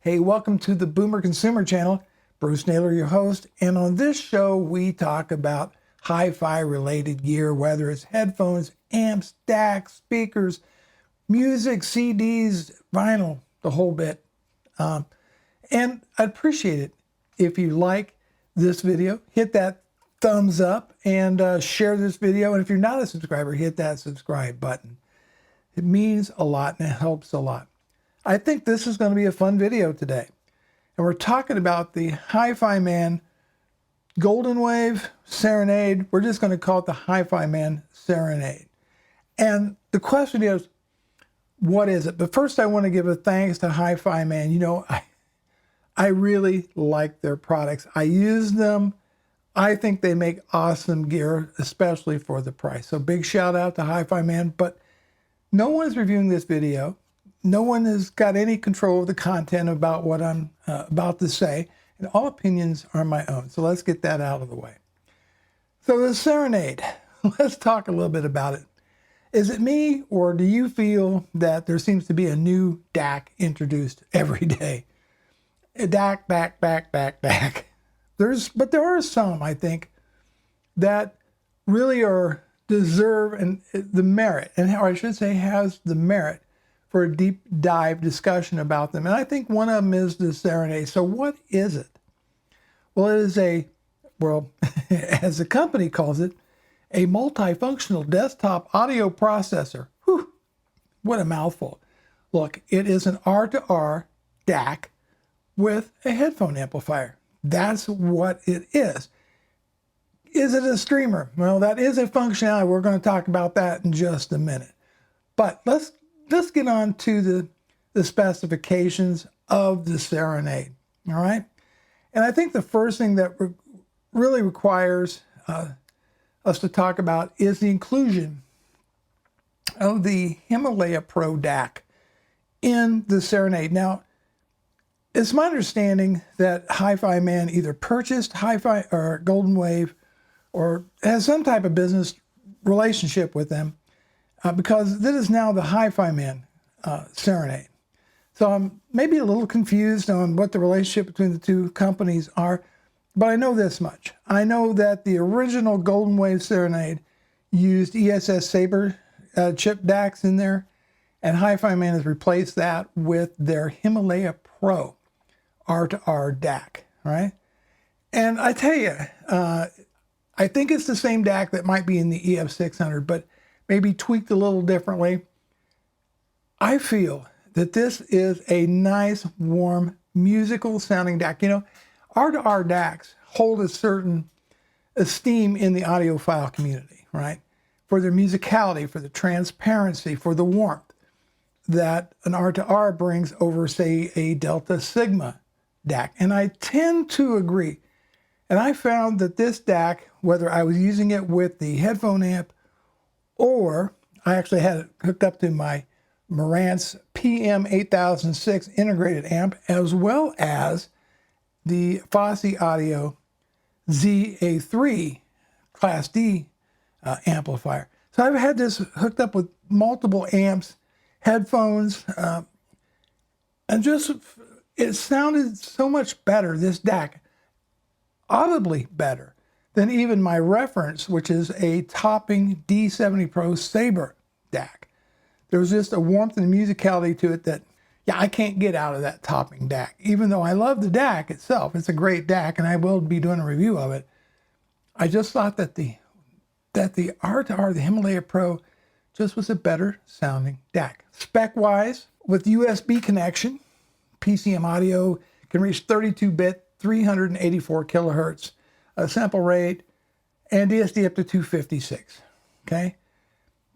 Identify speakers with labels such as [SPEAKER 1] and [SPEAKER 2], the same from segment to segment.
[SPEAKER 1] Hey, welcome to the Boomer Consumer Channel. Bruce Naylor, your host. And on this show, we talk about hi-fi related gear, whether it's headphones, amps, DACs, speakers, music, CDs, vinyl, the whole bit. And I'd appreciate it if you like this video, hit that thumbs up and share this video. And if you're not a subscriber, hit that subscribe button. It means a lot and it helps a lot. I think this is going to be a fun video today. And we're talking about the HIFIMAN Golden Wave Serenade. We're just going to call it the HIFIMAN Serenade. And the question is, what is it? But first I want to give a thanks to HIFIMAN. You know, I really like their products. I use them. I think they make awesome gear, especially for the price. So big shout out to HIFIMAN. But no one is reviewing this video. No one has got any control of the content about what I'm about to say. And all opinions are my own. So let's get that out of the way. So the Serenade, let's talk a little bit about it. Is it me, or do you feel that there seems to be a new DAC introduced every day? A DAC, DAC. But there are some, I think, that really deserve the merit, and I should say has the merit for a deep dive discussion about them. And I think one of them is the Serenade. So what is it? Well, it is as the company calls it, a multifunctional desktop audio processor. Whew, what a mouthful. Look, it is an R2R DAC with a headphone amplifier. That's what it is. Is it a streamer? Well, that is a functionality. We're going to talk about that in just a minute. But let's get on to the specifications of the Serenade, all right? And I think the first thing that really requires us to talk about is the inclusion of the Himalaya Pro DAC in the Serenade. Now, it's my understanding that HIFIMAN either purchased Hi-Fi or Golden Wave or has some type of business relationship with them because this is now the HIFIMAN Serenade. So I'm maybe a little confused on what the relationship between the two companies are, but I know this much. I know that the original Golden Wave Serenade used ESS Sabre chip DACs in there, and HIFIMAN has replaced that with their Himalaya Pro R2R DAC, right? And I tell you, I think it's the same DAC that might be in the EF600, but maybe tweaked a little differently. I feel that this is a nice, warm, musical sounding DAC. You know, R2R DACs hold a certain esteem in the audiophile community, right? For their musicality, for the transparency, for the warmth that an R2R brings over, say, a Delta Sigma DAC. And I tend to agree. And I found that this DAC, whether I was using it with the headphone amp or I actually had it hooked up to my Marantz PM8006 integrated amp, as well as the Fosse Audio ZA3 Class D amplifier. So I've had this hooked up with multiple amps, headphones, and just it sounded so much better, this DAC, audibly better than even my reference, which is a topping D70 Pro Sabre Dac. There was just a warmth and musicality to it that, yeah, I can't get out of that topping DAC. Even though I love the DAC itself, it's a great DAC, and I will be doing a review of it. I just thought that the R2R, the Himalaya Pro, just was a better sounding DAC. Spec-wise, with USB connection, PCM audio can reach 32-bit, 384 kilohertz sample rate, and DSD up to 256, okay?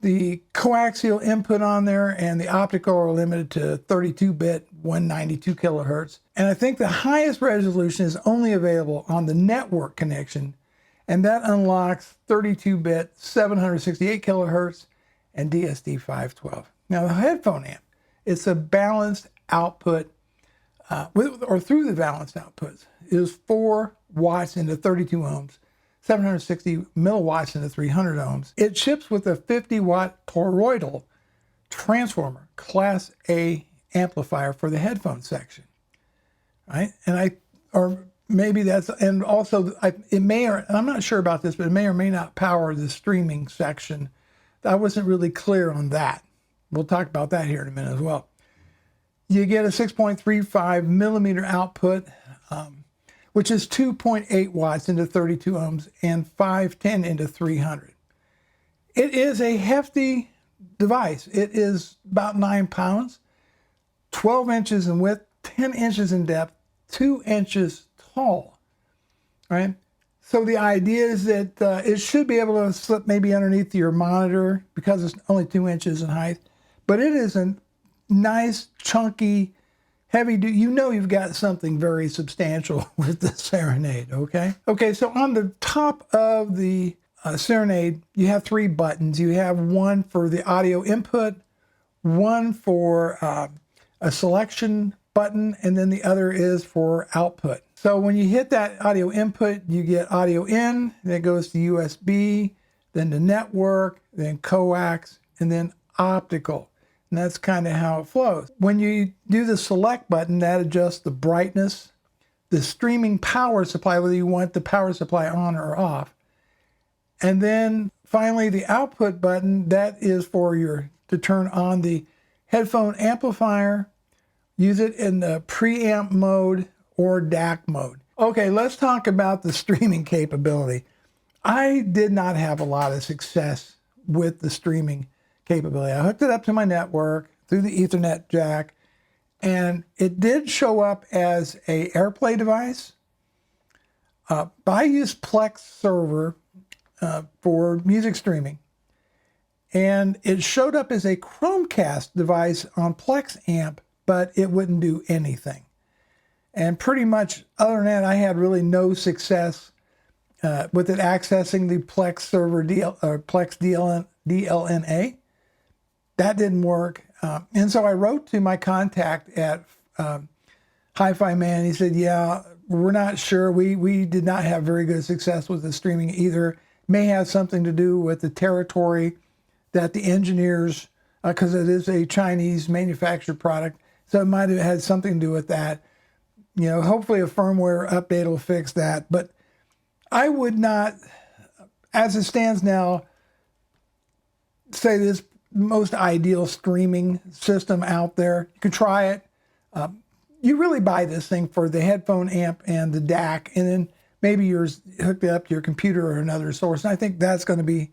[SPEAKER 1] The coaxial input on there and the optical are limited to 32-bit, 192 kilohertz. And I think the highest resolution is only available on the network connection, and that unlocks 32-bit, 768 kilohertz, and DSD 512. Now the headphone amp, it's a balanced output, through the balanced outputs, is 4 watts into 32 ohms, 760 milliwatts into 300 ohms. It ships with a 50-watt toroidal transformer, Class A amplifier for the headphone section. right? Or maybe that's, and also it may, or I'm not sure about this, but it may or may not power the streaming section. I wasn't really clear on that. We'll talk about that here in a minute as well. You get a 6.35 millimeter output, which is 2.8 watts into 32 ohms and 510 into 300. It is a hefty device. It is about 9 pounds, 12 inches in width, 10 inches in depth, 2 inches tall, right? So the idea is that it should be able to slip maybe underneath your monitor because it's only 2 inches in height, but it is a nice, chunky, heavy duty. You know you've got something very substantial with the Serenade, okay? Okay, so on the top of the Serenade, you have 3 buttons. You have one for the audio input, one for a selection button, and then the other is for output. So when you hit that audio input, you get audio in, then it goes to USB, then to network, then coax, and then optical. And that's kind of how it flows. When you do the select button, that adjusts the brightness, the streaming power supply, whether you want the power supply on or off. And then finally the output button, that is for to turn on the headphone amplifier, use it in the preamp mode or DAC mode. Okay, let's talk about the streaming capability. I did not have a lot of success with the streaming capability. I hooked it up to my network through the Ethernet jack, and it did show up as a AirPlay device. But I use Plex server for music streaming, and it showed up as a Chromecast device on Plex amp, but it wouldn't do anything. And pretty much other than that, I had really no success with it accessing the Plex server Plex DLNA. That didn't work. And so I wrote to my contact at HIFIMAN. He said, yeah, we're not sure. We did not have very good success with the streaming either. May have something to do with the territory that the engineers, because it is a Chinese manufactured product, so it might have had something to do with that. You know, hopefully a firmware update will fix that. But I would not, as it stands now, say this most ideal streaming system out there. You can try it. You really buy this thing for the headphone amp and the DAC, and then maybe you're hooked up to your computer or another source. And I think that's going to be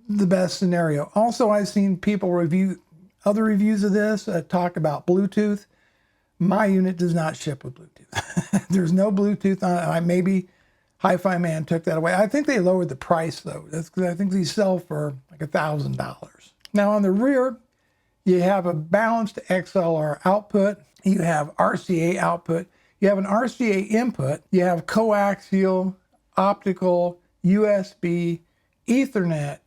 [SPEAKER 1] the best scenario. Also, I've seen people review other reviews of this, talk about Bluetooth. My unit does not ship with Bluetooth. There's no Bluetooth on it. Maybe HIFIMAN took that away. I think they lowered the price though. That's because I think these sell for like $1,000. Now on the rear, you have a balanced XLR output. You have RCA output. You have an RCA input. You have coaxial, optical, USB, Ethernet,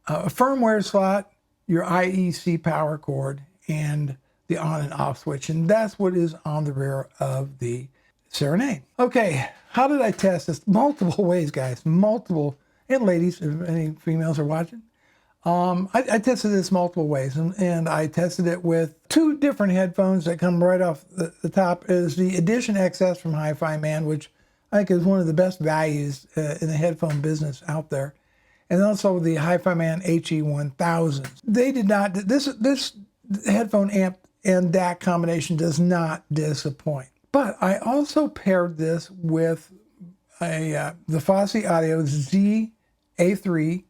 [SPEAKER 1] a firmware slot, your IEC power cord, and the on and off switch. And that's what is on the rear of the Serenade. Okay, how did I test this? Multiple ways, guys. Multiple, and ladies, if any females are watching. I tested this multiple ways, and I tested it with 2 different headphones that come right off the top. Is the Edition XS from HIFIMAN, which I think is one of the best values in the headphone business out there. And also the HIFIMAN HE1000. They did not, this headphone amp and DAC combination does not disappoint. But I also paired this with the Fosse Audio ZA3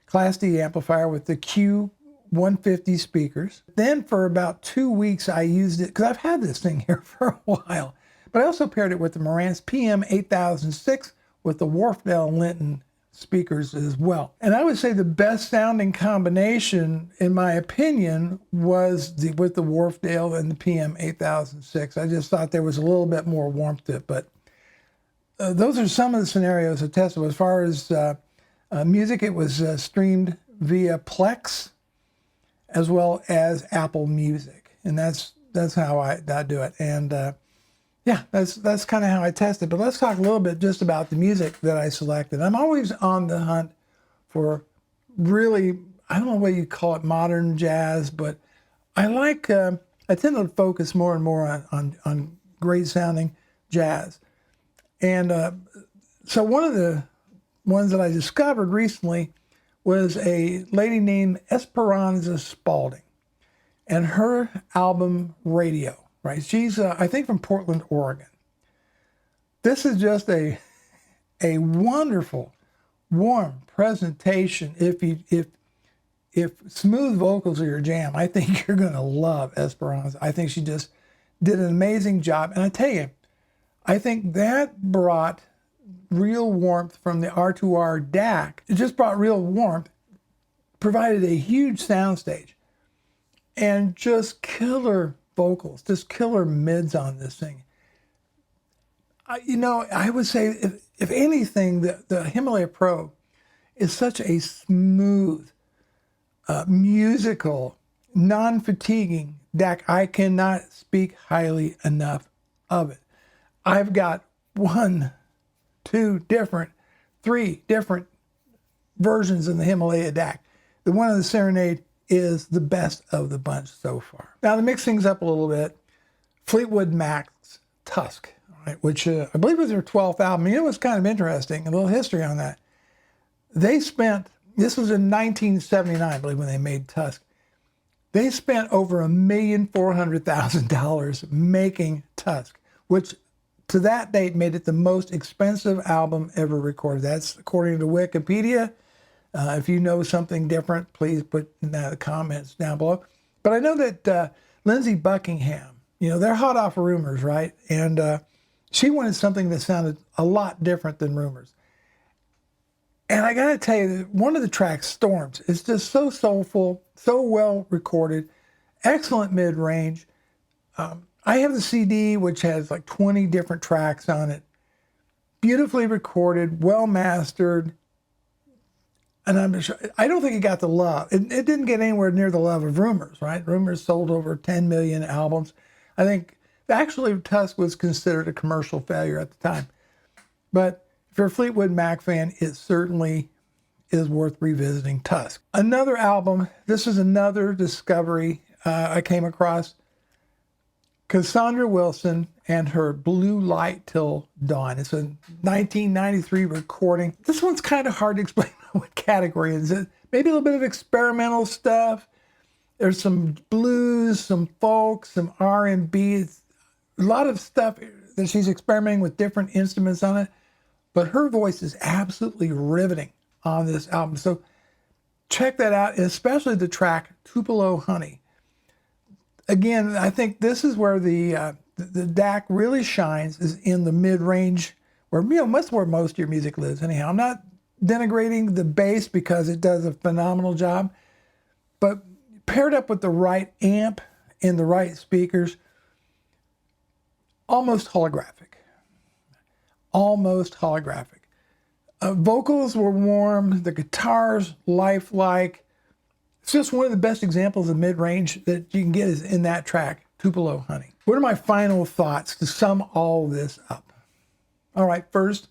[SPEAKER 1] Class D amplifier with the Q150 speakers. Then for about 2 weeks I used it, because I've had this thing here for a while, but I also paired it with the Marantz PM8006 with the Wharfedale Linton speakers as well. And I would say the best sounding combination, in my opinion, was with the Wharfedale and the PM8006. I just thought there was a little bit more warmth to it, but those are some of the scenarios I tested. As far as music, it was streamed via Plex as well as Apple Music, and that's how I do it. And yeah, that's kind of how I test it. But let's talk a little bit just about the music that I selected. I'm always on the hunt for really, I don't know what you call it, modern jazz, but I like, I tend to focus more and more on great sounding jazz. And so one of the ones that I discovered recently was a lady named Esperanza Spalding and her album Radio, right? She's, I think, from Portland, Oregon. This is just a wonderful, warm presentation. If smooth vocals are your jam, I think you're going to love Esperanza. I think she just did an amazing job. And I tell you, I think that brought real warmth from the R2R DAC. It just brought real warmth, provided a huge soundstage, and just killer vocals, just killer mids on this thing. I would say, if anything, the Himalaya Pro is such a smooth, musical, non-fatiguing DAC. I cannot speak highly enough of it. I've got 3 different versions of the Himalaya DAC. The one of the Serenade is the best of the bunch so far. Now, to mix things up a little bit, Fleetwood Mac's Tusk, right, which I believe was their 12th album. You know what's kind of interesting, a little history on that. They spent, this was in 1979, I believe, when they made Tusk. They spent over $1,400,000 making Tusk, which to that date made it the most expensive album ever recorded. That's according to Wikipedia. If you know something different, please put in the comments down below. But I know that Lindsey Buckingham, they're hot off of Rumors, right? And she wanted something that sounded a lot different than Rumors. And I got to tell you, one of the tracks, Storms, is just so soulful, so well recorded, excellent mid-range. I have the CD, which has like 20 different tracks on it. Beautifully recorded, well mastered. And I don't think it got the love. It didn't get anywhere near the love of Rumors, right? Rumors sold over 10 million albums. I think actually Tusk was considered a commercial failure at the time. But if you're a Fleetwood Mac fan, it certainly is worth revisiting Tusk. Another album, this is another discovery I came across. Cassandra Wilson and her Blue Light Till Dawn. It's a 1993 recording. This one's kind of hard to explain what category it is. Maybe a little bit of experimental stuff. There's some blues, some folk, some R&B. It's a lot of stuff that she's experimenting with different instruments on it. But her voice is absolutely riveting on this album. So check that out, especially the track Tupelo Honey. Again, I think this is where the DAC really shines, is in the mid-range, where that's where most of your music lives anyhow. I'm not denigrating the bass because it does a phenomenal job, but paired up with the right amp and the right speakers, almost holographic. Almost holographic. Vocals were warm, the guitars lifelike. It's just one of the best examples of mid-range that you can get is in that track, Tupelo Honey. What are my final thoughts to sum all this up? All right, first,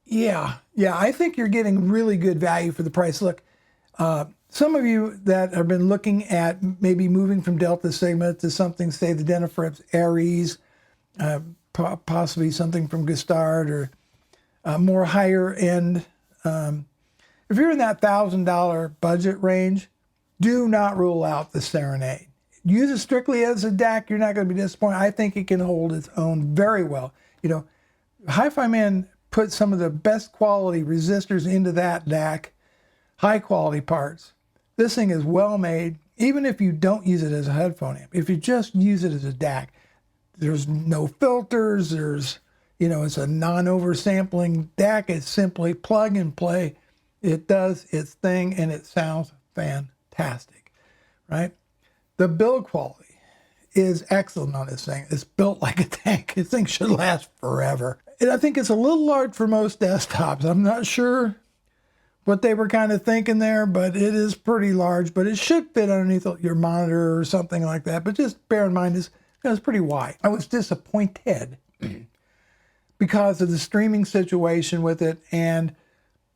[SPEAKER 1] yeah, I think you're getting really good value for the price. Look, some of you that have been looking at maybe moving from Delta Sigma to something, say the Denafrips Aries, possibly something from Gustard, or more higher end. If you're in that $1,000 budget range, do not rule out the Serenade. Use it strictly as a DAC. You're not going to be disappointed. I think it can hold its own very well. HIFIMAN put some of the best quality resistors into that DAC, high quality parts. This thing is well made, even if you don't use it as a headphone amp. If you just use it as a DAC, there's no filters, it's a non-oversampling DAC. It's simply plug and play. It does its thing, and it sounds fantastic, right? The build quality is excellent on this thing. It's built like a tank. This thing should last forever. And I think it's a little large for most desktops. I'm not sure what they were kind of thinking there, but it is pretty large. But it should fit underneath your monitor or something like that. But just bear in mind, it's pretty wide. I was disappointed because of the streaming situation with it, and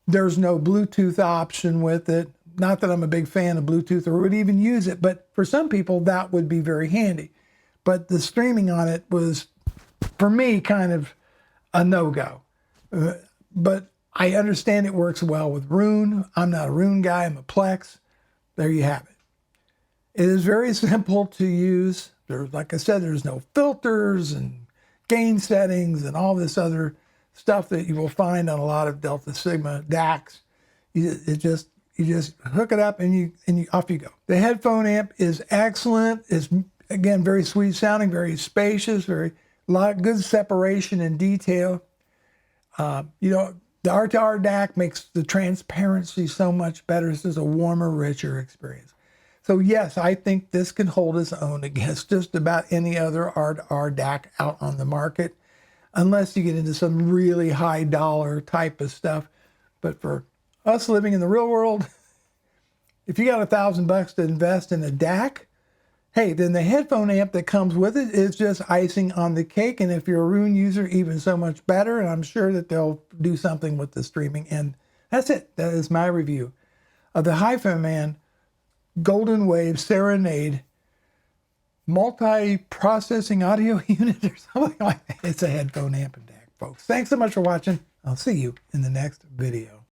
[SPEAKER 1] there's no Bluetooth option with it. Not that I'm a big fan of Bluetooth or would even use it, but for some people that would be very handy. But the streaming on it was for me, kind of a no-go. But I understand it works well with Roon. I'm not a Roon guy, I'm a Plex. There you have it. It is very simple to use. There's, like I said, there's no filters and gain settings and all this other stuff that you will find on a lot of Delta Sigma DACs. You just hook it up and you off you go. The headphone amp is excellent. It's, again, very sweet sounding, very spacious, a lot of good separation and detail. You know, the R2R DAC makes the transparency so much better. This is a warmer, richer experience. So yes, I think this can hold its own against just about any other R2R DAC out on the market, unless you get into some really high dollar type of stuff. But for us living in the real world, if you got $1,000 to invest in a DAC, hey, then the headphone amp that comes with it is just icing on the cake. And if you're a Roon user, even so much better. And I'm sure that they'll do something with the streaming. And that's it. That is my review of the HIFIMAN Golden Wave Serenade multi-processing audio unit or something like that. It's a headphone amp and DAC, folks. Thanks so much for watching. I'll see you in the next video.